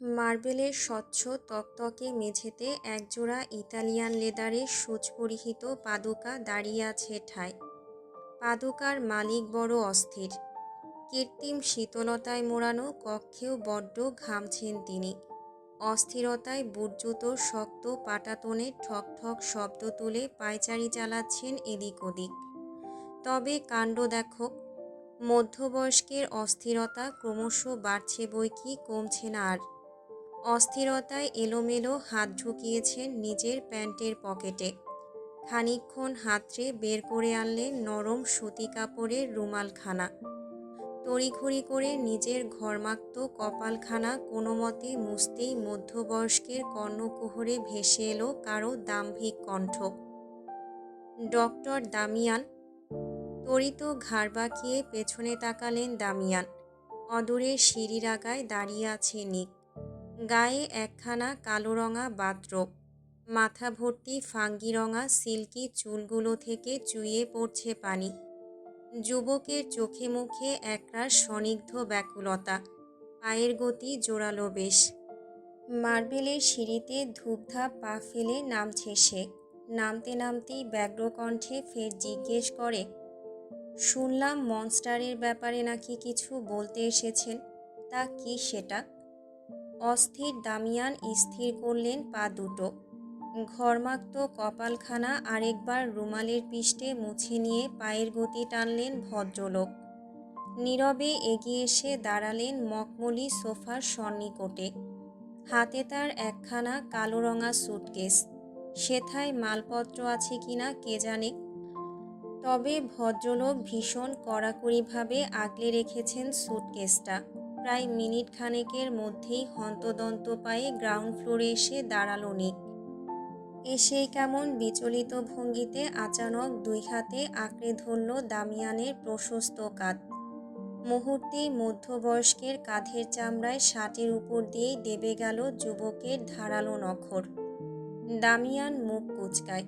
মার্বেলের স্বচ্ছ তকতকে মেঝেতে একজোড়া ইতালিয়ান লেদারের সুচ-পরিহিত পাদুকা দাঁড়িয়ে আছে ঠায়। পাদুকার মালিক বড় অস্থির। কৃত্রিম শীতলতায় মোড়ানো কক্ষেও বড্ড ঘামছেন তিনি। অস্থিরতায় বুটজুতোর শক্ত পাটাতনে ঠক ঠক শব্দ তুলে পায়চারি চালাচ্ছেন এদিক ওদিক। তবে কাণ্ড দেখো, মধ্যবয়স্কের অস্থিরতা ক্রমশ বাড়ছে বৈকি, কমছে না আর। অস্থিরতায় এলোমেলো হাত ঢুকিয়েছেন নিজের প্যান্টের পকেটে। খানিকক্ষণ হাতড়ে বের করে আনলেন নরম সুতি কাপড়ের রুমালখানা। তড়িঘড়ি করে নিজের ঘর্মাক্ত কপালখানা কোনো মতে মুছতেই মধ্যবয়স্কের কর্ণকুহরে ভেসে এলো কারো দাম্ভিক কণ্ঠ। ডক্টর দামিয়ান। তড়িত ঘাড় বাঁকিয়ে পেছনে তাকালেন দামিয়ান। অদূরে সিঁড়ির আগায় দাঁড়িয়ে আছে নিক। গায়ে একখানা কালো রঙা বাথরোব। মাথা ভর্তি ফাঙ্গি রঙা সিল্কি চুলগুলো থেকে চুইয়ে পড়ছে পানি। যুবকের চোখে মুখে একরাশ স্নিগ্ধ ব্যাকুলতা। পায়ের গতি জোরালো বেশ। মার্বেলের সিঁড়িতে ধূপধাপ পা ফেলে নামছে সে। নামতে নামতেই ব্যগ্র কণ্ঠে ফের জিজ্ঞেস করে, শুনলাম মনস্টারের ব্যাপারে নাকি কিছু বলতে এসেছেন, তা কি সেটা? অস্থির দামিয়ান স্থির করলেন পা দুটো। ঘর্মাক্ত কপালখানা আরেকবার রুমালের পৃষ্ঠে মুছে নিয়ে পায়ের গতি টানলেন ভদ্রলোক। নীরবে এগিয়ে এসে দাঁড়ালেন মখমলি সোফার সন্নিকটে। হাতে তার একখানা কালো রঙা সুটকেস। সেথায় মালপত্র আছে কিনা কে জানে। তবে ভদ্রলোক ভীষণ কড়াকড়িভাবে আগলে রেখেছেন সুটকেসটা। প্রায় মিনিট খানেকের মধ্যেই হন্তদন্ত পায়ে গ্রাউন্ড ফ্লোরে এসে দাঁড়ালো নিক। এসেই কেমন বিচলিত ভঙ্গিতে আচানক দুই হাতে আঁকড়ে ধরল দামিয়ানের প্রশস্ত কাঁধ। মুহূর্তেই মধ্যবয়স্কের কাঁধের চামড়ায় শার্টের উপর দিয়েই দেবে গেল যুবকের ধারালো নখর। দামিয়ান মুখ কুঁচকায়।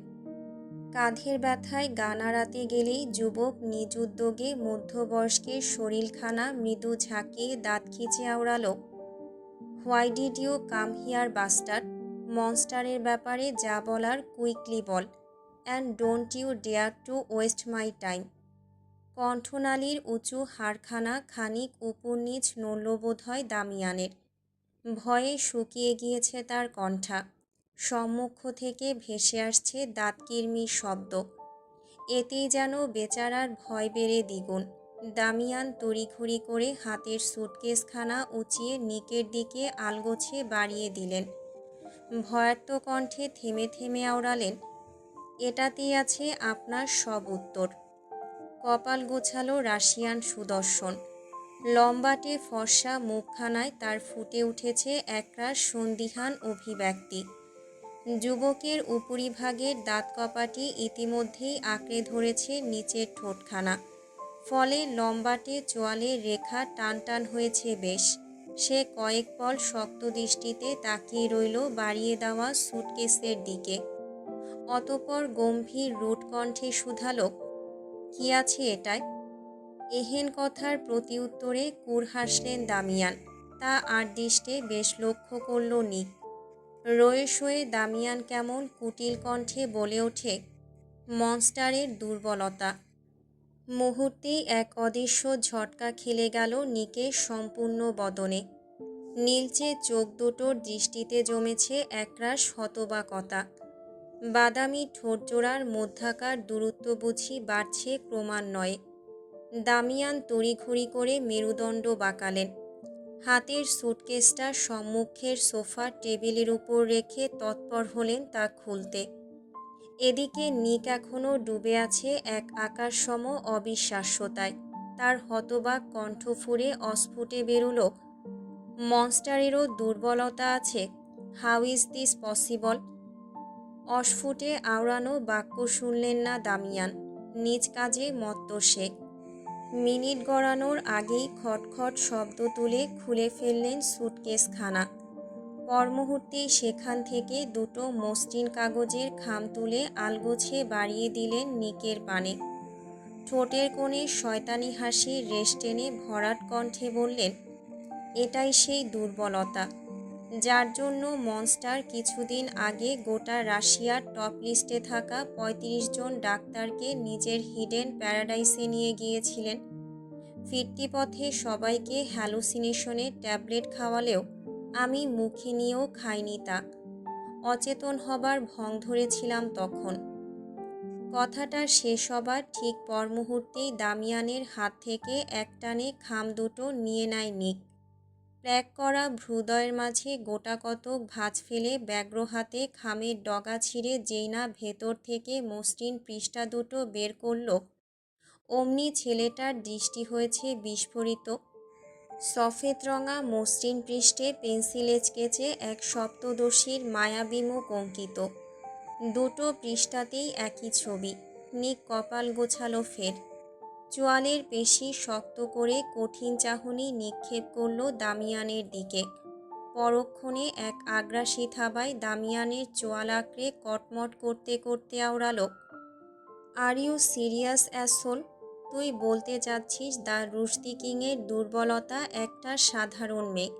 কাঁধের ব্যথায় গা নাড়াতে গেলেই যুবক নিজ উদ্যোগে মধ্যবয়স্কের শরীরখানা মৃদু ঝাঁকিয়ে দাঁত খিচে আওড়াল, why did you come here bastard? মনস্টারের ব্যাপারে যা বলার কুইকলি বল, and don't you dare to waste my time. কণ্ঠনালীর উঁচু হাড়খানা খানিক উপর নিচ নড়ল বোধহয় দামিয়ানের। ভয়ে শুকিয়ে গিয়েছে তার কণ্ঠা। সম্মুখ থেকে ভেসে আসছে দাঁতকির্মির শব্দ। এতেই যেন বেচারার ভয় বেড়ে দ্বিগুণ। দামিয়ান তড়িঘড়ি করে হাতের সুটকেসখানা উঁচিয়ে নিকের দিকে আলগোছে বাড়িয়ে দিলেন। ভয়ার্ত কণ্ঠে থেমে থেমে আওড়ালেন, এটাতেই আছে আপনার সব উত্তর। কপাল গোছালো রাশিয়ান সুদর্শন। লম্বাটে ফর্সা মুখখানায় তার ফুটে উঠেছে একরাশ সন্দিহান অভিব্যক্তি। যুবকের উপরিভাগের দাঁতকপাটি ইতিমধ্যেই আঁকড়ে ধরেছে নিচের ঠোঁটখানা। ফলে লম্বাটে চোয়ালের রেখা টান টান হয়েছে বেশ। সে কয়েক পল শক্ত দৃষ্টিতে তাকিয়ে রইল বাড়িয়ে দেওয়া সুটকেসের দিকে। অতঃপর গম্ভীর রুট কণ্ঠে শুধালো, কি আছে এটায়? এহেন কথার প্রতি উত্তরে কুড় হাসলেন দামিয়ান। তা আড়দৃষ্টে বেশ লক্ষ্য করল নিক। রয়ে শোয়ে দামিয়ান কেমন কুটিল কণ্ঠে বলে ওঠে, মনস্টারের দুর্বলতা। মুহূর্তেই এক অদৃশ্য ঝটকা খেলে গেল নিকের সম্পূর্ণ বদনে। নীলচে চোখ দুটোর দৃষ্টিতে জমেছে একরাশ হতবাকতা। বাদামি ঠোঁটজোড়ার মধ্যাকার দূরত্ব বুঝি বাড়ছে ক্রমান্বয়ে। দামিয়ান তড়িঘড়ি করে মেরুদণ্ড বাঁকালেন। হাতের সুটকেসটা সম্মুখের সোফার টেবিলের উপর রেখে তৎপর হলেন তা খুলতে। এদিকে নিক এখনও ডুবে আছে এক আকাশসম অবিশ্বাস্যতায়। তার হতবাক কণ্ঠ ফুঁড়ে অস্ফুটে বেরুল, মনস্টারেরও দুর্বলতা আছে? How is this possible? অস্ফুটে আওড়ানো বাক্য শুনলেন না দামিয়ান। নিজ কাজে মত্ত সে। মিনিট গড়ানোর আগেই খটখট শব্দ তুলে খুলে ফেললেন সুটকেসখানা। পরমুহূর্তেই সেখান থেকে দুটো মসৃণ কাগজের খাম তুলে আলগোছে বাড়িয়ে দিলেন নিকের পানে। ঠোঁটের কোণে শয়তানি হাসির রেশ টেনে ভরাট কণ্ঠে বললেন, এটাই সেই দুর্বলতা। যার জন্য মনস্টার কিছুদিন আগে গোটা রাশিয়ার টপ লিস্টে থাকা ৩৫ জন ডাক্তারকে নিজের হিডেন প্যারাডাইসে নিয়ে গিয়েছিলেন। ফিরতি পথে সবাইকে হ্যালুসিনেশনের ট্যাবলেট খাওয়ালেও আমি মুখে নিয়েও খাইনি তা। অচেতন হবার ভং ধরেছিলাম তখন। কথাটা শেষ হবার ঠিক পর মুহূর্তেই দামিয়ানের হাত থেকে একটানে খাম দুটো নিয়ে নেয় নিক। প্যাক করা ভ্রুদয়ের মাঝে গোটা কতক ভাঁজ ফেলে ব্যগ্র হাতে খামের ডগা ছিঁড়ে যেই না ভেতর থেকে মসৃণ পৃষ্ঠা দুটো বের করল, অমনি ছেলেটার দৃষ্টি হয়েছে বিস্ফোরিত। সফেদ রঙা মসৃণ পৃষ্ঠে পেন্সিল স্কেচে এক সপ্তদশীর মায়াবী মুখ অঙ্কিত। দুটো পৃষ্ঠাতেই একই ছবি। নিক কপাল গোছালো ফের। চোয়ালের পেশি শক্ত করে কঠিন চাহনি নিক্ষেপ করল দামিয়ানের দিকে। পরক্ষণে এক আগ্রাসী থাবায় দামিয়ানের চোয়াল আঁকড়ে কটমট করতে করতে আওড়ালো, আর ইউ সিরিয়াস অ্যাসোল? তুই বলতে চাচ্ছিস দ্য রুস্টি কিংয়ের দুর্বলতা একটা সাধারণ মেয়ে?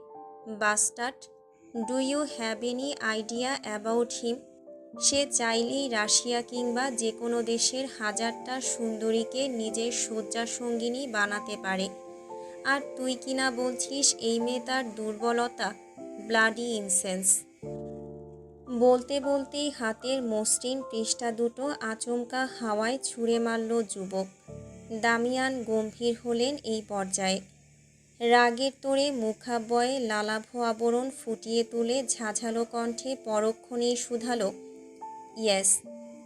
Bastard, do you have any idea about him? সে চাইলেই রাশিয়া কিংবা যে কোনো দেশের হাজারটা সুন্দরীকে নিজের শয্যাসঙ্গিনী বানাতে পারে। আর তুই কিনা বলছিস এই মেয়ে তার দুর্বলতা? Bloody incense! বলতে বলতেই হাতের মসৃণ পৃষ্ঠা দুটো আচমকা হাওয়ায় ছুঁড়ে মারল যুবক। দামিয়ান গম্ভীর হলেন এই পর্যায়ে। রাগের তোড়ে মুখাবয়ে লালাভ আবরণ ফুটিয়ে তুলে ঝাঝালো কণ্ঠে পরক্ষণেই শুধালো, yes,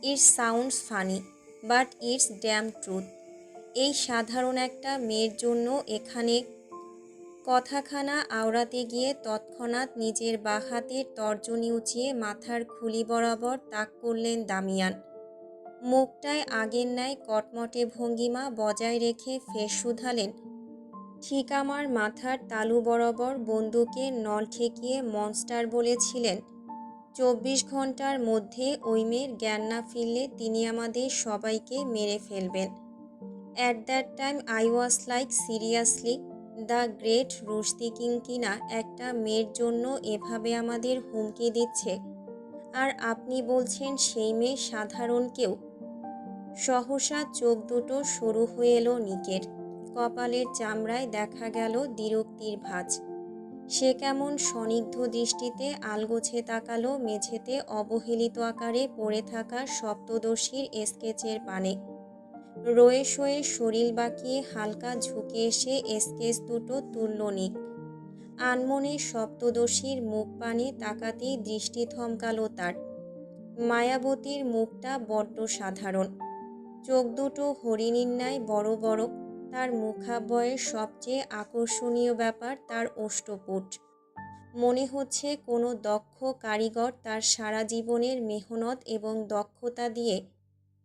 it's sounds funny, but it's damn truth. এই সাধারণ একটা মেয়ের জন্য এখানে। কথাখানা আওড়াতে গিয়ে তৎক্ষণাৎ নিজের বাঁ হাতের তর্জনী উঁচিয়ে মাথার খুলি বরাবর তাক করলেন দামিয়ান। মুখটায় আগের ন্যায় কটমটে ভঙ্গিমা বজায় রেখে ফের শুধালেন, ঠিক আমার মাথার তালু বরাবর বন্দুকের নল ঠেকিয়ে মনস্টার বলেছিলেন ২৪ ঘন্টার মধ্যে ওই মেয়ের জ্ঞান না ফিরলে তিনি আমাদের সবাইকে মেরে ফেলবেন। At that time I was like, seriously, the great Rusty King কিনা একটা মেয়ের জন্য এভাবে আমাদের হুমকি দিচ্ছে, আর আপনি বলছেন সেই মেয়ে সাধারণ কেউ? সহসা চোখ দুটো সরু হয়ে এলো নিকের। কপালের চামড়ায় দেখা গেল দ্বিরক্তির ভাঁজ। সে কেমন স্নিগ্ধ দৃষ্টিতে আলগোছে তাকালো মেঝেতে অবহেলিত আকারে পড়ে থাকা সপ্তদশীর স্কেচের পানে। রয়ে শয়ে শরীর বাঁকিয়ে হালকা ঝুঁকে এসে স্কেচ দুটো তুলল নিক। আনমনে সপ্তদশীর মুখ পানে তাকাতেই দৃষ্টি থমকালো তার। মায়াবতীর মুখটা বড্ড সাধারণ। চোখ দুটো হরিণীর ন্যায় বড় বড়। তার মুখাবয়ের সবচেয়ে আকর্ষণীয় ব্যাপার তার ওষ্ঠপুট। মনে হচ্ছে কোনো দক্ষ কারিগর তার সারা জীবনের মেহনত এবং দক্ষতা দিয়ে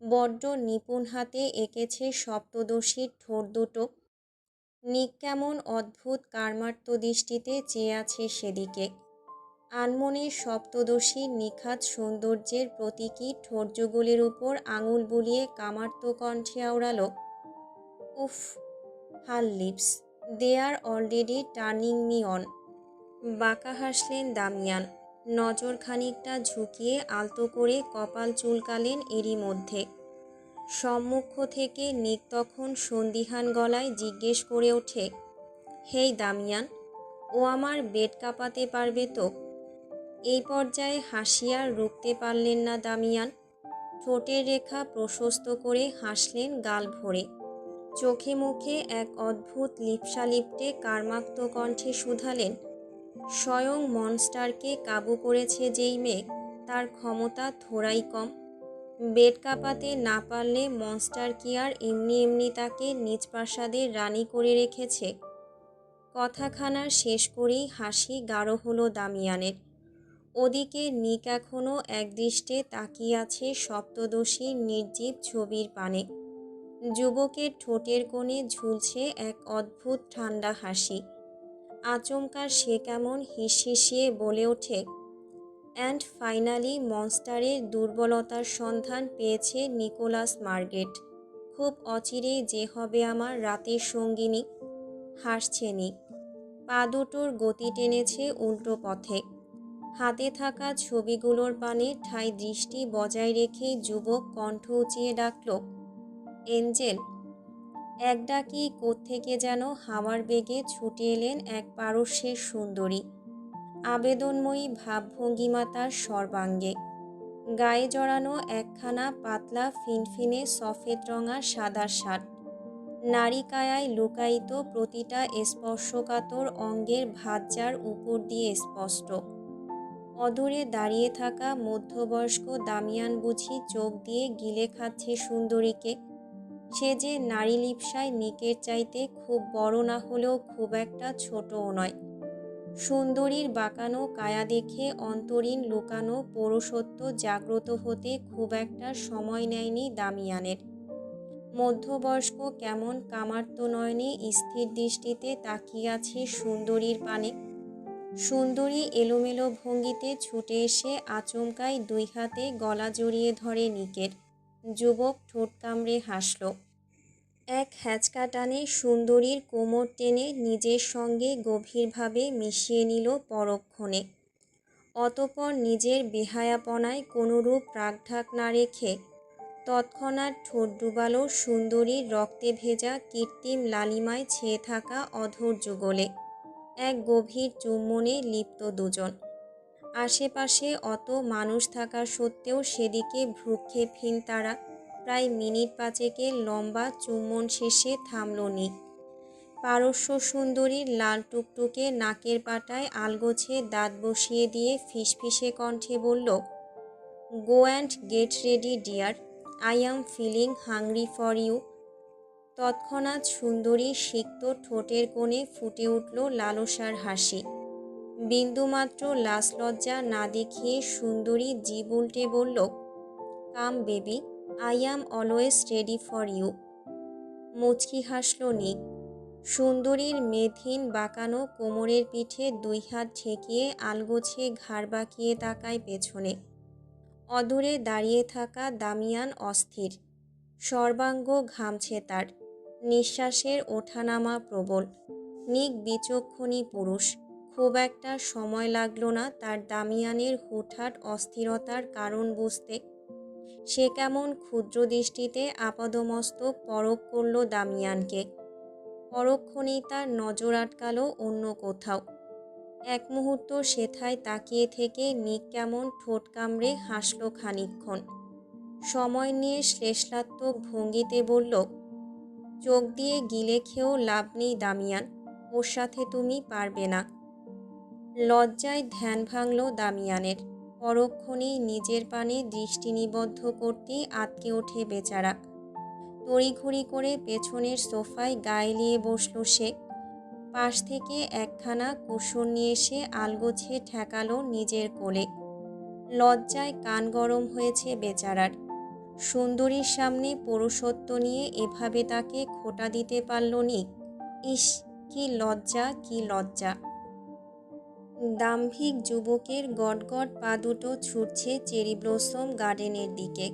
বড্ড নিপুণ হাতে এঁকেছে সপ্তদশীর ঠোঁট দুটো। নিক কেমন অদ্ভুত কার্মার্ত দৃষ্টিতে চেয়ে আছে সেদিকে। আনমনে সপ্তদশীর নিখাত সৌন্দর্যের প্রতীকী ঠোঁটযুগলের উপর আঙুল বুলিয়ে কামার্ত কণ্ঠে আওড়ালো, উফ, her lips, they are already turning me on. বাঁকা হাসলেন দামিয়ান। নজর খানিকটা ঝুঁকিয়ে আলতো করে কপাল চুলকালেন এরই মধ্যে। সম্মুখ থেকে নিক তখন সন্দিহান গলায় জিজ্ঞেস করে ওঠে, হেই দামিয়ান, ও আমার বেড কাঁপাতে পারবে তো? এই পর্যায়ে হাসি আর রুখতে পারলেন না দামিয়ান। ঠোঁটের রেখা প্রশস্ত করে হাসলেন গাল ভরে। চোখে মুখে এক অদ্ভুত লিপ্সালিপ্টে কার্মাক্ত কণ্ঠে শুধালেন, স্বয়ং মনস্টারকে কাবু করেছে যেই মেয়ে, তার ক্ষমতা থোড়াই কম? বেড কাঁপাতে না পারলে মনস্টার কি আর এমনি এমনি তাকে নিজ প্রাসাদের রানী করে রেখেছে? কথাখানা শেষ করেই হাসি গাঢ় হলো দামিয়ানের। ওদিকে নিক এখনও একদৃষ্টে তাকিয়ে আছে সপ্তদশীর নির্জীব ছবির পানে। যুবকের ঠোঁটের কোণে ঝুলছে এক অদ্ভুত ঠান্ডা হাসি। আচমকা সে কেমন হিসহিসিয়ে বলে ওঠে, অ্যান্ড ফাইনালি মনস্টারের দুর্বলতার সন্ধান পেয়েছে নিকোলাস মার্গেট। খুব অচিরেই যে হবে আমার রাতের সঙ্গিনী। হাসছে নিক। পা দুটোর গতি টেনেছে উল্টো পথে। হাতে থাকা ছবিগুলোর পানে ঠায় দৃষ্টি বজায় রেখেই যুবক কণ্ঠ উঁচিয়ে ডাকল, এঞ্জেল। এক ডাকেই কোত্থেকে যেন হাওয়ার বেগে ছুটে এলেন এক পারস্যের সুন্দরী। আবেদনময়ী ভাবভঙ্গিমা তার সর্বাঙ্গে। গায়ে জড়ানো একখানা পাতলা ফিনফিনে সফেদ রঙা সাদা শার্ট। নারিকায়ায় লুকায়িত প্রতিটা স্পর্শকাতর অঙ্গের ভাঁজ্জার উপর দিয়ে স্পষ্ট। অদূরে দাঁড়িয়ে থাকা মধ্যবয়স্ক দামিয়ান বুঝি চোখ দিয়ে গিলে খাচ্ছে সুন্দরীকে। সে যে নারী লিপ্সায় নিকের চাইতে খুব বড় না হলেও খুব একটা ছোটও নয়। সুন্দরীর বাঁকানো কায়া দেখে অন্তরীণ লুকানো পৌরুষত্ব জাগ্রত হতে খুব একটা সময় নেয়নি দামিয়ানের। মধ্যবয়স্ক কেমন কামার্ত নয়নে স্থির দৃষ্টিতে তাকিয়ে আছে সুন্দরীর পানে। সুন্দরী এলোমেলো ভঙ্গিতে ছুটে এসে আচমকাই দুই হাতে গলা জড়িয়ে ধরে নিকের। যুবক ঠোঁট কামড়ে হাসল। এক হ্যাঁচকা টানে সুন্দরীর কোমর টেনে নিজের সঙ্গে গভীরভাবে মিশিয়ে নিল পরক্ষণে। অতঃপর নিজের বেহায়াপনায় কোনোরূপ রাগঢাক না রেখে তৎক্ষণাৎ ঠোঁট ডুবালো সুন্দরীর রক্তে ভেজা কৃত্রিম লালিমায় ছেয়ে থাকা অধর যুগলে। এক গভীর চুম্বনে লিপ্ত দুজন। আশেপাশে অত মানুষ থাকা সত্ত্বেও সেদিকে ভ্রূক্ষেপহীন তারা। প্রায় মিনিট পাঁচেকের লম্বা চুম্বন শেষে থামল নিক। পারস্য সুন্দরীর লাল টুকটুকে নাকের পাটায় আলগোছে দাঁত বসিয়ে দিয়ে ফিসফিসে কণ্ঠে বলল, go and get ready dear, I am feeling hungry for you. তৎক্ষণাৎ সুন্দরীর সিক্ত ঠোঁটের কোণে ফুটে উঠল লালসার হাসি। বিন্দুমাত্র লাজলজ্জা না দেখিয়ে সুন্দরী জিভ উল্টে বলল, come baby, I am always ready for you. মুচকি হাসল নিক। সুন্দরীর মেদহীন বাঁকানো কোমরের পিঠে দুই হাত ঠেকিয়ে আলগোছে ঘাড় বাঁকিয়ে তাকায় পেছনে। অদূরে দাঁড়িয়ে থাকা দামিয়ান অস্থির। সর্বাঙ্গ ঘামছে তার। নিঃশ্বাসের ওঠানামা প্রবল। নিক বিচক্ষণী পুরুষ। খুব একটা সময় লাগল না তার দামিয়ানের হুটহাট অস্থিরতার কারণ বুঝতে। সে কেমন ক্ষুদ্র দৃষ্টিতে আপাদমস্তক পরখ করল দামিয়ানকে। পরক্ষণেই তার নজর আটকালো অন্য কোথাও। এক মুহূর্ত সেথায় তাকিয়ে থেকে নিক কেমন ঠোঁট কামড়ে হাসল খানিকক্ষণ। সময় নিয়ে শ্লেষাত্মক ভঙ্গিতে বলল, চোখ দিয়ে গিলে খেয়েও লাভ নেই দামিয়ান, ওর সাথে তুমি পারবে না। লজ্জায় ধ্যান ভাঙল দামিয়ানের। পরক্ষণেই নিজের পানে দৃষ্টি নিবদ্ধ করতেই আটকে ওঠে বেচারা। তড়িঘড়ি করে পেছনের সোফায় গায়ে লিয়ে বসল সে। পাশ থেকে একখানা কুশন নিয়ে এসে আলগোছে ঠেকালো নিজের কোলে। লজ্জায় কান গরম হয়েছে বেচারার। সুন্দরীর সামনে পৌরুষত্ব নিয়ে এভাবে তাকে খোঁটা দিতে পারল নিক। ইস, কি লজ্জা, কি লজ্জা। দাম্ভিক যুবকের গটগট পা দুটো ছুটছে চেরি ব্লসম গার্ডেনের দিকে।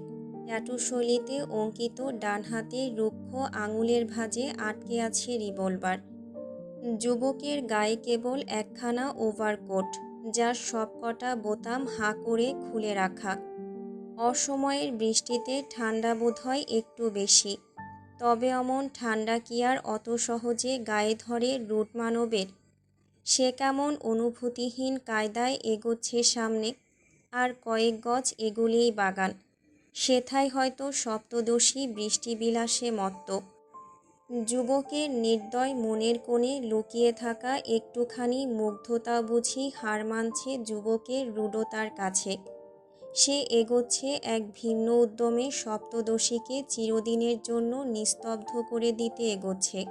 ট্যাটু শৈলীতে অঙ্কিত ডান হাতের রুক্ষ আঙুলের ভাঁজে আটকে আছে রিভলভার। যুবকের গায়ে কেবল একখানা ওভারকোট, যার সবকটা বোতাম হাঁ করে খুলে রাখা। অসময়ের বৃষ্টিতে ঠান্ডা বোধহয় একটু বেশি। তবে অমন ঠান্ডা কি আর অত সহজে গায়ে ধরে রুট মানবের? সে কেমন অনুভূতিহীন কায়দায় এগোচ্ছে সামনে। আর কয়েক গজ এগুলেই বাগান। সেথায় হয়তো সপ্তদশী বৃষ্টিবিলাসে মত্ত। যুবকের নির্দয় মনের কোণে লুকিয়ে থাকা একটুখানি মুগ্ধতা বুঝি হার মানছে যুবকের রূঢ়তার কাছে। সে এগোচ্ছে এক ভিন্ন উদ্যমে সপ্তদশীকে চিরদিনের জন্য নিস্তব্ধ করে দিতে এগোচ্ছে।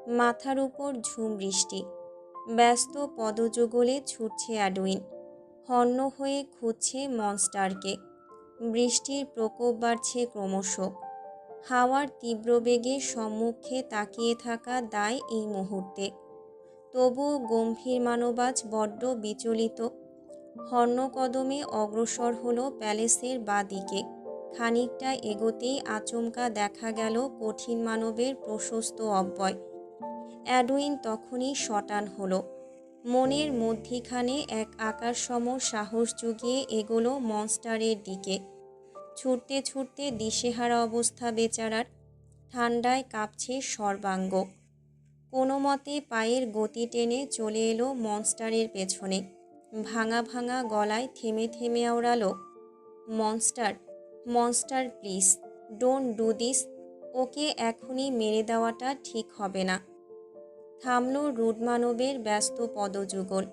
মাথার উপর ঝুম বৃষ্টি। ব্যস্ত পদযুগলে ছুটছে অ্যাডউইন। হন্য হয়ে খুঁজছে মনস্টারকে। বৃষ্টির প্রকোপ বাড়ছে ক্রমশ। হাওয়ার তীব্র বেগে সম্মুখে তাকিয়ে থাকা দায় এই মুহূর্তে। তবুও গম্ভীর মানবাজ বড্ড বিচলিত। হন্য কদমে অগ্রসর হলো প্যালেসের বাঁ দিকে। খানিকটা এগোতেই আচমকা দেখা গেল কঠিন মানবের প্রশস্ত অব্যয়। অ্যাডউইন তখনই শটান হলো। মনের মধ্যিখানে এক আকাশসম সাহস জুগিয়ে এগোলো মনস্টারের দিকে। ছুটতে ছুটতে দিশেহারা অবস্থা বেচারার, ঠান্ডায় কাঁপছে সর্বাঙ্গ। কোনো মতে পায়ের গতি টেনে চলে এলো মনস্টারের পেছনে। ভাঙা ভাঙা গলায় থেমে থেমে আওড়ালো, monster, monster please, don't do this. ওকে এখনই মেরে দেওয়াটা ঠিক হবে না। থামল রুডমানবের ব্যস্ত পদযুগল।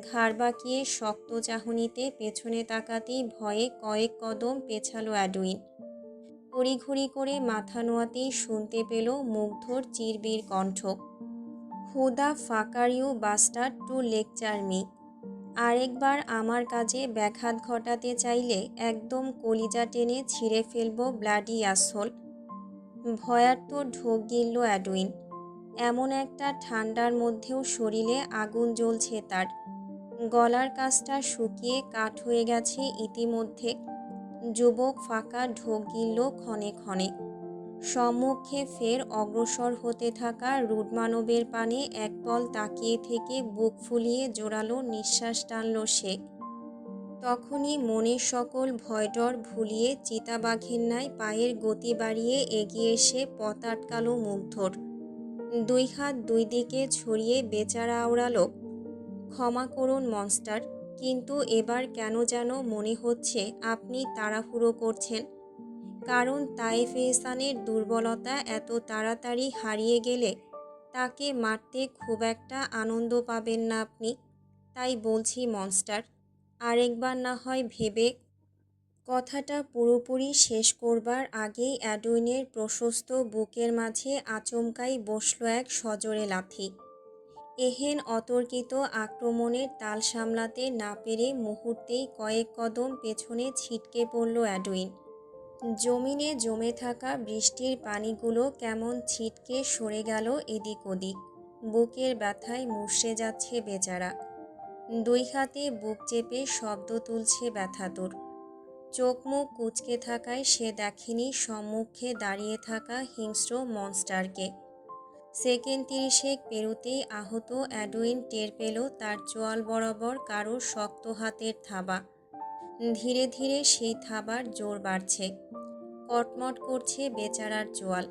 ঘাড় বাঁকিয়ে শক্ত চাহনিতে পেছনে তাকাতেই ভয়ে কয়েক কদম পেছালো অ্যাডুইন। তড়িঘড়ি করে মাথা নোয়াতেই শুনতে পেল মুগ্ধর চিরবির কণ্ঠ, who the fuck are you bastard to lecture me. আরেকবার আমার কাজে ব্যাঘাত ঘটাতে চাইলে একদম কলিজা টেনে ছিঁড়ে ফেলবো ব্লাডি অ্যাসহোল। ভয়ার্ত ঢোক গিলল অ্যাডুইন। এমন একটা ঠান্ডার মধ্যেও শরীরে আগুন জ্বলছে তার। গলার কাছটা শুকিয়ে কাঠ হয়ে গেছে ইতিমধ্যে। যুবক ফাঁকা ঢোক গিলল ক্ষণে ক্ষণে। সম্মুখে ফের অগ্রসর হতে থাকা রুডমানবের পানে একপল তাকিয়ে থেকে বুক ফুলিয়ে জোরালো নিঃশ্বাস টানল সে। তখনই মনের সকল ভয়ডর ভুলিয়ে চিতাবাঘের ন্যায় পায়ের গতি বাড়িয়ে এগিয়ে এসে পথ আটকালো মুগ্ধর। দুই হাত দুই দিকে ছড়িয়ে বেচারা আওড়ালো, ক্ষমা করুন মনস্টার, কিন্তু এবার কেন যেন মনে হচ্ছে আপনি তাড়াহুড়ো করছেন। কারণ তায়েফ এহসানের দুর্বলতা এত তাড়াতাড়ি হারিয়ে গেলে তাকে মারতে খুব একটা আনন্দ পাবেন না আপনি। তাই বলছি মনস্টার, আরেকবার না হয় ভেবে। কথাটা পুরোপুরি শেষ করবার আগেই অ্যাডুইনের প্রশস্ত বুকের মাঝে আচমকাই বসল এক সজোরে লাথি। এহেন অতর্কিত আক্রমণের তাল সামলাতে না পেরে মুহূর্তেই কয়েক কদম পেছনে ছিটকে পড়ল অ্যাডুইন। জমিনে জমে থাকা বৃষ্টির পানিগুলো কেমন ছিটকে সরে গেল এদিক ওদিক। বুকের ব্যথায় মুষড়ে যাচ্ছে বেচারা। দুই হাতে বুক চেপে শব্দ তুলছে ব্যথাতুর। চোখ মুখ কুঁচকে থাকায় সে দেখেনি সম্মুখে দাঁড়িয়ে থাকা হিংস্র মনস্টারকে। সেকেন্ড 30 পেরুতেই আহত অ্যাডুইন টের পেল তার চোয়াল বরাবর কারো শক্ত হাতের থাবা। ধীরে ধীরে সেই থাবার জোর বাড়ছে। কটমট করছে বেচারার চোয়াল।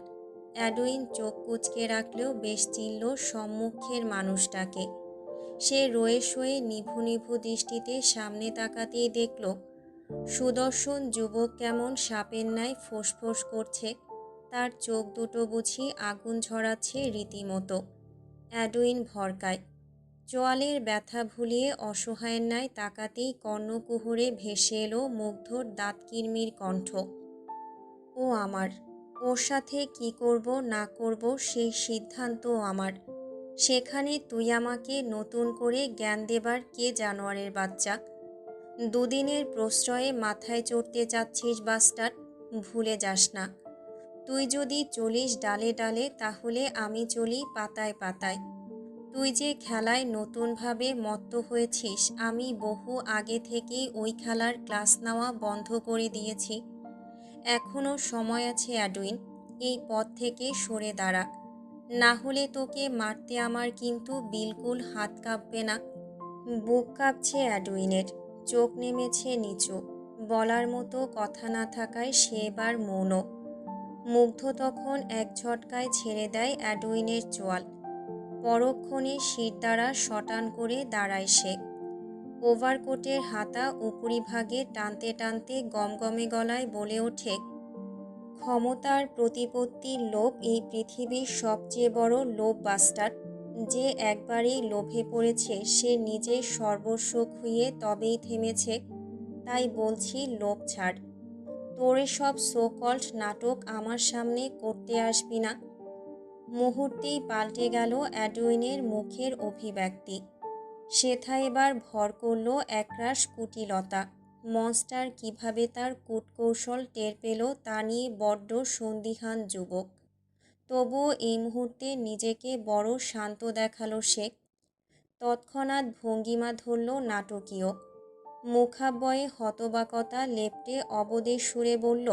অ্যাডুইন চোখ কুঁচকে রাখলেও বেশ চিনল সম্মুখের মানুষটাকে। সে রয়ে শয়ে নিভু নিভু দৃষ্টিতে সামনে তাকাতেই দেখল সুদর্শন যুবক কেমন সাপের ন্যায় ফোঁস করছে। তার চোখ দুটো বুঝি আগুন ঝরাচ্ছে রীতিমতো। অ্যাডুইন ভরকায়। চোয়ালের ব্যথা ভুলিয়ে অসহায়ের ন্যায় তাকাতেই কর্ণকুহরে ভেসে এলো মুগ্ধর দাঁত কিরমির কণ্ঠ, ও আমার, ওর সাথে কি করব না করব সেই সিদ্ধান্তও আমার। সেখানে তুই আমাকে নতুন করে জ্ঞান দেবার কে জানোয়ারের বাচ্চা? দুদিনের প্রশ্রয়ে মাথায় চড়তে চাচ্ছিস বাস্টার? ভুলে যাস না, তুই যদি চলিস ডালে ডালে তাহলে আমি চলি পাতায় পাতায়। তুই যে খেলায় নতুনভাবে মত্ত হয়েছিস আমি বহু আগে থেকেই ওই খেলার ক্লাস নেওয়া বন্ধ করে দিয়েছি। এখনও সময় আছে অ্যাডুইন, এই পথ থেকে সরে দাঁড়া, না হলে তোকে মারতে আমার কিন্তু বিলকুল হাত কাঁপবে না। বুক কাঁপছে অ্যাডুইনের, চোখ নেমেছে নিচু। বলার মতো কথা না থাকায় সে এবার মৌন। মুগ্ধ তখন এক ঝটকায় ছেড়ে দেয় অ্যাডুইনের চোয়াল। পরক্ষণে শিরদাঁড়া শটান করে দাঁড়ায় সে। ওভারকোটের হাতা উপরিভাগে টানতে টানতে গমগমে গলায় বলে ওঠে, ক্ষমতার প্রতিপত্তির লোভ এই পৃথিবীর সবচেয়ে বড় লোভ বাস্টার। যে একবারেই লোভে পড়েছে সে নিজের সর্বস্ব খুইয়ে তবেই থেমেছে। তাই বলছি লোভ ছাড়। তোর সব সো কল্ড নাটক আমার সামনে করতে আসবি না। মুহূর্তেই পাল্টে গেল অ্যাডুইনের মুখের অভিব্যক্তি। সেথা এবার ভর করল একরাশ কুটিলতা। মনস্টার কিভাবে তার কূটকৌশল টের পেল তা নিয়ে বড্ড সন্দিহান যুবক। তবুও এই মুহূর্তে নিজেকে বড় শান্ত দেখালো সে। তৎক্ষণাৎ ভঙ্গিমা ধরল নাটকীয়। মুখাবয়ে হতবাকতা লেপ্টে অবদের সুরে বলল,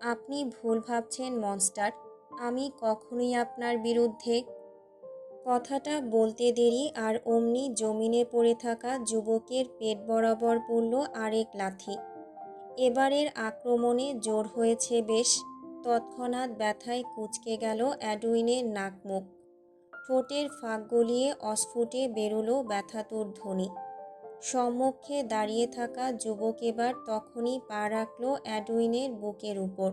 আপনি ভুল ভাবছেন মনস্টার, আমি কখনোই আপনার বিরুদ্ধে। কথাটা বলতে দেরি আর অমনি জমিনে পড়ে থাকা যুবকের পেট বরাবর পড়ল আরেক লাথি। এবারের আক্রমণে জোর হয়েছে বেশ। তৎক্ষণাৎ ব্যথায় কুঁচকে গেল অ্যাডুইনের নাক মুখ। ঠোঁটের ফাঁক গলিয়ে অস্ফুটে বেরোলো ব্যথাতুর ধ্বনি। সম্মুখে দাঁড়িয়ে থাকা যুবক এবার তখনই পা রাখল অ্যাডুইনের বুকের উপর।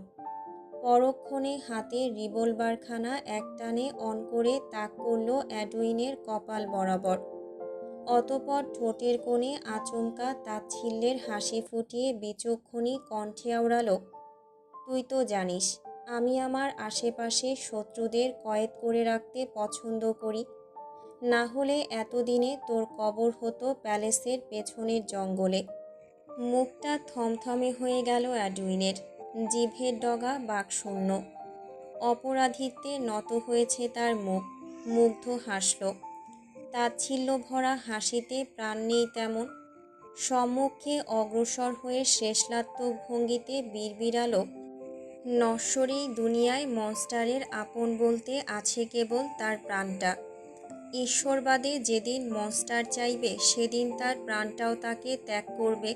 পরক্ষণে হাতের রিভলভারখানা একটানে অন করে তাক করল অ্যাডুইনের কপাল বরাবর। অতঃপর ঠোঁটের কোণে আচমকা তাচ্ছিল্যের হাসি ফুটিয়ে বিচক্ষণী কণ্ঠে আওড়াল, তুই তো জানিস আমি আমার আশেপাশে শত্রুদের কয়েদ করে রাখতে পছন্দ করি, না হলে এতদিনে তোর কবর হতো প্যালেসের পেছনের জঙ্গলে। মুখটা থমথমে হয়ে গেল অ্যাডুইনের, জিভের ডগা বাকশূন্য। অপরাধিত্বে নত হয়েছে তার মুখ। মুগ্ধ হাসল, তাচ্ছিল্য ভরা হাসিতে প্রাণ নেই তেমন। সম্মুখে অগ্রসর হয়ে শ্লেষাত্মক ভঙ্গিতে বিড়বিড়াল, নশ্বর এই দুনিয়ায় মনস্টারের আপন বলতে আছে কেবল তার প্রাণটা। ঈশ্বরবাদে যেদিন মনস্টার চাইবে সেদিন তার প্রাণটাও তাকে ত্যাগ করবে।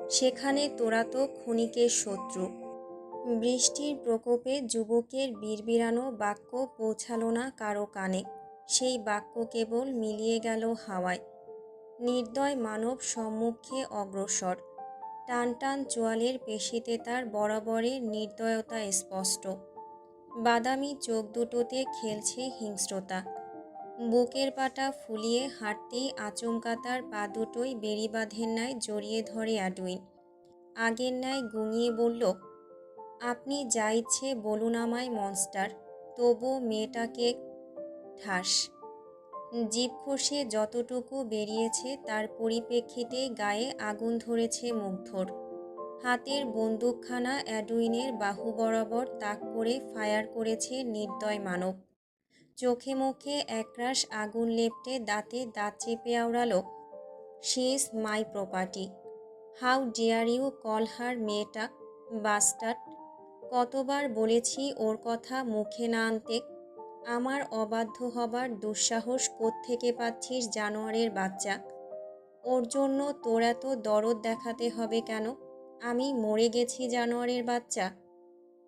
সেখানে তোরা তো ক্ষণিকের শত্রু। বৃষ্টির প্রকোপে যুবকের বিড়বিড়ানো বাক্য পৌঁছালো না কারো কানে। সেই বাক্য কেবল মিলিয়ে গেল হাওয়ায়। নির্দয় মানব সম্মুখে অগ্রসর। টান টান চোয়ালের পেশিতে তার বরাবরের নির্দয়তা স্পষ্ট। বাদামি চোখ দুটোতে খেলছে হিংস্রতা। বুকের পাটা ফুলিয়ে হাঁটতেই আচমকা তার পা দুটোই বেড়িবাঁধের ন্যায় জড়িয়ে ধরে অ্যাডুইন। আগের ন্যায় গুঙিয়ে বলল, আপনি যা ইচ্ছে বলুন আমায় মনস্টার, তবু মেয়েটাকে ঠাস। জিভ খসিয়ে যতটুকু বেরিয়েছে তার পরিপ্রেক্ষিতে গায়ে আগুন ধরেছে মুগ্ধর। হাতের বন্দুকখানা অ্যাডুইনের বাহু বরাবর তাক করে ফায়ার করেছে নির্দয় মানব। চোখে মুখে একরাশ আগুন লেপ্টে দাঁতে দাঁত চেপে আওড়াল, she is my property. How dare you call her মেয়েটা, বাস্টার্ড। কতবার বলেছি ওর কথা মুখে না আনতে। আমার অবাধ্য হবার দুঃসাহস কোত্থেকে পাচ্ছিস জানোয়ারের বাচ্চা? ওর জন্য তোর এত দরদ দেখাতে হবে কেন? আমি মরে গেছি জানোয়ারের বাচ্চা।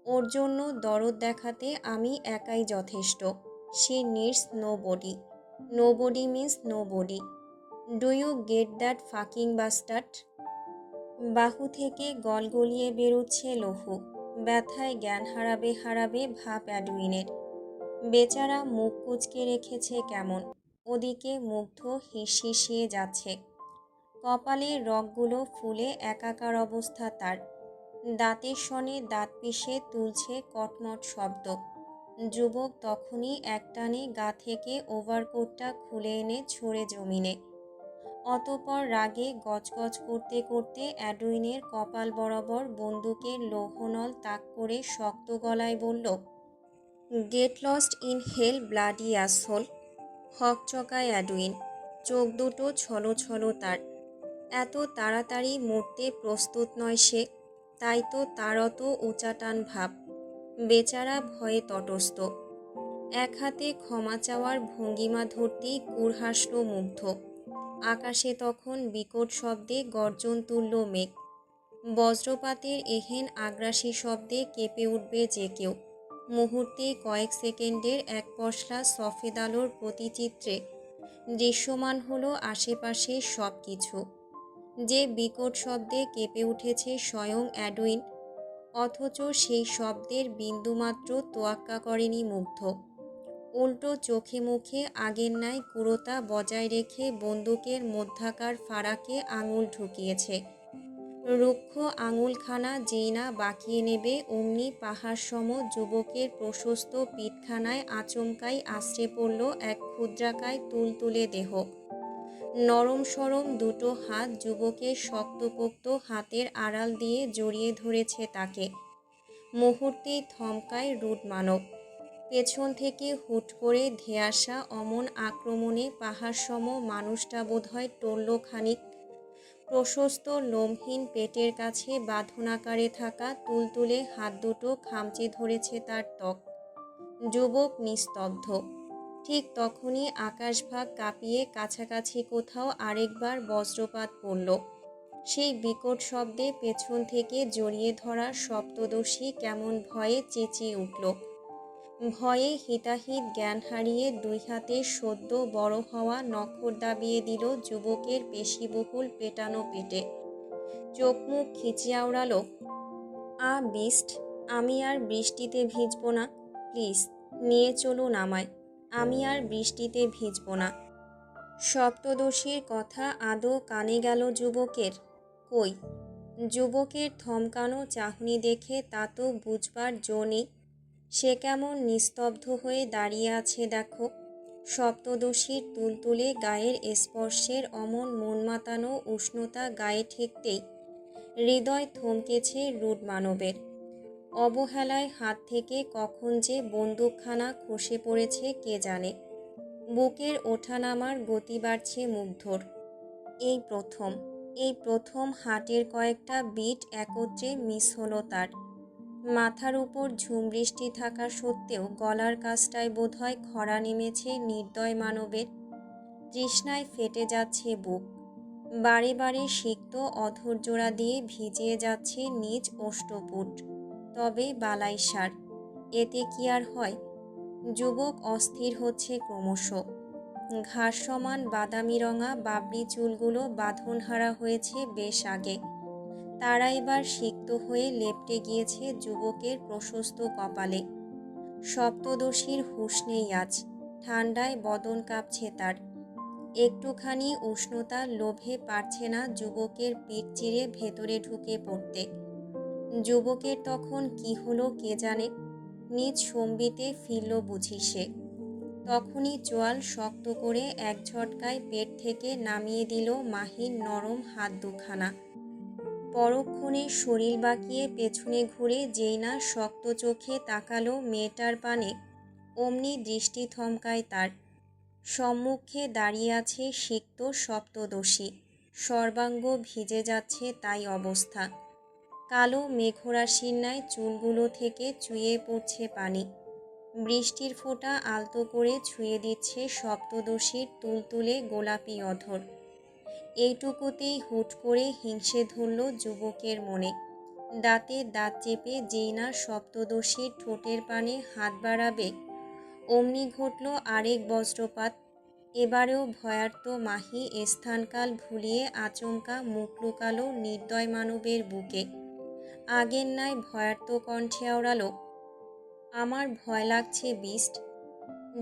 ওর জন্য দরদ দেখাতে আমি একাই যথেষ্ট। She needs nobody. Nobody means nobody. Do you get that fucking bastard? বাহু থেকে গলগলিয়ে বেরোচ্ছে লহু। ব্যথায় জ্ঞান হারাবে হারাবে ভাব অ্যাডুইনের। বেচারা মুখ কুঁচকে রেখেছে কেমন। ওদিকে মুগ্ধ হিসহিসিয়ে যাচ্ছে। কপালের রগগুলো ফুলে একাকার অবস্থা তার। দাঁতের সনে দাঁত পিষে তুলছে কটমট শব্দ। যুবক তখনই একটানে গা থেকে ওভারকোটটা খুলে এনে ছড়ে জমিনে। অতঃপর রাগে গজগজ করতে করতে অ্যাডুইনের কপাল বরাবর বন্দুকের লৌহনল তাক করে শক্ত গলায় বলল, get lost in hell bloody asshole. হকচকায় অ্যাডুইন। চোখ দুটো ছলো ছলো তার। এত তাড়াতাড়ি মরতে প্রস্তুত নয় সে, তাই তো তার অত উচাটান ভাব। বেচারা ভয়ে তটস্থ। এক হাতে ক্ষমা চাওয়ার ভঙ্গিমা ধরতেই কুড় হাসল মুগ্ধ। আকাশে তখন বিকট শব্দে গর্জন তুলল মেঘ। বজ্রপাতের এহেন আগ্রাসী শব্দে কেঁপে উঠবে যে কেউ। মুহূর্তে কয়েক সেকেন্ডের এক পশলা সফেদ আলোর প্রতিচিত্রে দৃশ্যমান হলো আশেপাশে সব কিছু। যে বিকট শব্দে কেঁপে উঠেছে স্বয়ং অ্যাডুইন, অথচ সেই শব্দের বিন্দুমাত্র তোয়াক্কা করেনি মুগ্ধ। উল্টো চোখে মুখে আগের ন্যায় পুরোতা বজায় রেখে বন্দুকের মধ্যাকার ফারাকে আঙুল ঢুকিয়েছে। রুক্ষ আঙুলখানা যেই না বাঁকিয়ে নেবে অমনি পাহাড়সম যুবকের প্রশস্ত পিঠখানায় আচমকাই আছড়ে পড়ল এক ক্ষুদ্রাকায় তুলতুলে দেহ। নরম সরম দুটো হাত যুবকের শক্তপোক্ত হাতের আড়াল দিয়ে জড়িয়ে ধরেছে তাকে। মুহূর্তেই থমকায় রুড মানব। পেছন থেকে হুট করে ধেয়ে আসা অমন আক্রমণে পাহাড়সম মানুষটা বোধহয় টলল খানিক। প্রশস্ত লোমহীন পেটের কাছে বাঁধনাকারে থাকা তুলতুলে হাত দুটো খামচে ধরেছে তার ত্বক। যুবক নিস্তব্ধ। ঠিক তখনই আকাশভাগ কাঁপিয়ে কাছাকাছি কোথাও আরেকবার বজ্রপাত পড়ল। সেই বিকট শব্দে পেছন থেকে জড়িয়ে ধরা সপ্তদর্শী কেমন ভয়ে চেঁচিয়ে উঠল। ভয়ে হিতাহিত জ্ঞান হারিয়ে দুই হাতে সদ্য বড় হওয়া নখর দাবিয়ে দিল যুবকের পেশিবহুল পেটানো পেটে। চোখ মুখ খিচিয়ে আওড়ালো, বিস্ট, আমি আর বৃষ্টিতে ভিজব না, প্লিজ নিয়ে চলুন আমায়, আমি আর বৃষ্টিতে ভিজব না। সপ্তদর্শীর কথা আদৌ কানে গেল যুবকের? কই, যুবকের থমকানো চাহনি দেখে তা তো বুঝবার জো নেই। সে কেমন নিস্তব্ধ হয়ে দাঁড়িয়ে আছে দেখো। সপ্তদর্শীর তুলতুলে গায়ের স্পর্শের অমন মন মাতানো উষ্ণতা গায়ে ঠেকতেই হৃদয় থমকেছে রুড মানবের। অবহেলায় হাত থেকে কখন যে বন্দুকখানা খসে পড়েছে কে জানে। বুকের ওঠানামার গতি বাড়ছে মুগ্ধর। এই প্রথম হার্টের কয়েকটা বিট একত্রে মিস হলো তার। মাথার উপর ঝুম বৃষ্টি থাকা সত্ত্বেও গলার কাছটায় বোধহয় খরা নেমেছে নির্দয় মানবের। তৃষ্ণায় ফেটে যাচ্ছে বুক। বারে বারে সিক্ত অধৈর্যরা দিয়ে ভিজিয়ে যাচ্ছে নিজ ওষ্ঠপুট। তবে বালাই সার, এতে কি আর হয়? যুবক অস্থির হচ্ছে ক্রমশ। ঘাস সমান বাদামি রঙা বাবরি চুলগুলো বাঁধনহারা হয়েছে বেশ আগে। তারা এবার সিক্ত হয়ে লেপ্টে গিয়েছে যুবকের প্রশস্ত কপালে। সপ্তদর্শীর হুঁশ নেই আজ। ঠান্ডায় বদন কাঁপছে তার। একটুখানি উষ্ণতার লোভে পারছে না যুবকের পিঠ চিরে ভেতরে ঢুকে পড়তে। যুবকের তখন কি হলো কে জানে। নিজ সম্বিতে ফিরল বুঝি সে। তখনই চোয়াল শক্ত করে এক ঝটকায় পেট থেকে নামিয়ে দিল মাহির নরম হাত দুখানা। পরক্ষণে শরীর বাঁকিয়ে পেছনে ঘুরে যেই না শক্ত চোখে তাকালো মেয়েটার পানে, অমনি দৃষ্টি থমকায় তার। সম্মুখে দাঁড়িয়ে আছে সিক্ত সপ্তদর্শী। সর্বাঙ্গ ভিজে যাচ্ছে তাই অবস্থা। কালো মেঘরাশির ন্যায় চুলগুলো থেকে চুইয়ে পড়ছে পানি। বৃষ্টির ফোঁটা আলতো করে ছুঁয়ে দিচ্ছে সপ্তদর্শীর তুলতুলে গোলাপি অধর। এইটুকুতেই হুট করে হিংসে ধরল যুবকের মনে। দাঁতে দাঁত চেপে যেই না সপ্তদর্শীর ঠোঁটের পানে হাত বাড়াবে, অমনি ঘটল আরেক বজ্রপাত। এবারেও ভয়ার্ত মাহি স্থানকাল ভুলিয়ে আচমকা মুখ লুকালো নির্দয় মানবের বুকে। আগের ন্যায় ভয়ার্ত কণ্ঠে আওড়ালো, আমার ভয় লাগছে বিস্ট।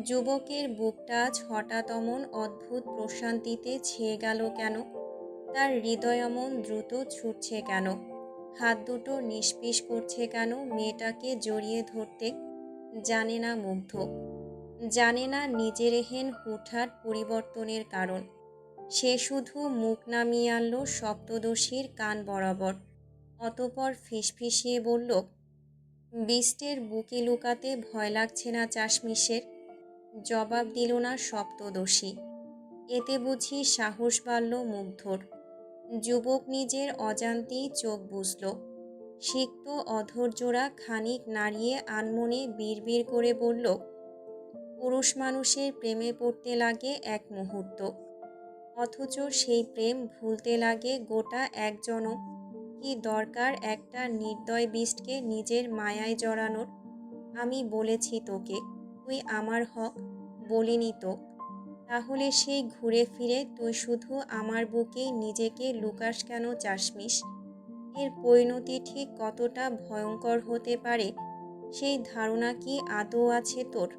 যুবকের বুকটা আজ হঠাৎ অমন অদ্ভুত প্রশান্তিতে ছেয়ে গেল কেন? তার হৃদয় অমন দ্রুত ছুটছে কেন? হাত দুটো নিষ্পিস করছে কেন মেয়েটাকে জড়িয়ে ধরতে? জানে না মুগ্ধ। জানে না নিজের এহেন হুটহাট পরিবর্তনের কারণ। সে শুধু মুখ নামিয়ে আনল সপ্তদর্শীর কান বরাবর। অতপর ফিসফিসিয়ে বলল, বিস্টের বুকে লুকাতে ভয় লাগছে না চাশমিশের? জবাব দিল না সপ্তদর্শী। এতে বুঝি সাহস বাড়ল মুগ্ধর। যুবক নিজের অজান্তেই চোখ বুঝল। সিক্ত অধৈর্যরা খানিক নাড়িয়ে আনমনে বিড়বিড় করে বলল, পুরুষ মানুষের প্রেমে পড়তে লাগে এক মুহূর্ত, অথচ সেই প্রেম ভুলতে লাগে গোটা এক জনম। কি দরকার একটা নির্দয় বিষ্টকে নিজের মায়ায় জড়ানোর? আমি বলেছি তোকে, তুই আমার হক, বলিনি তো? তাহলে সেই ঘুরে ফিরে তুই শুধু আমার বুকেই নিজেকে লুকাস কেন চাশমিশ? এর পরিণতি ঠিক কতটা ভয়ঙ্কর হতে পারে সেই ধারণা কি আদৌ আছে তোর?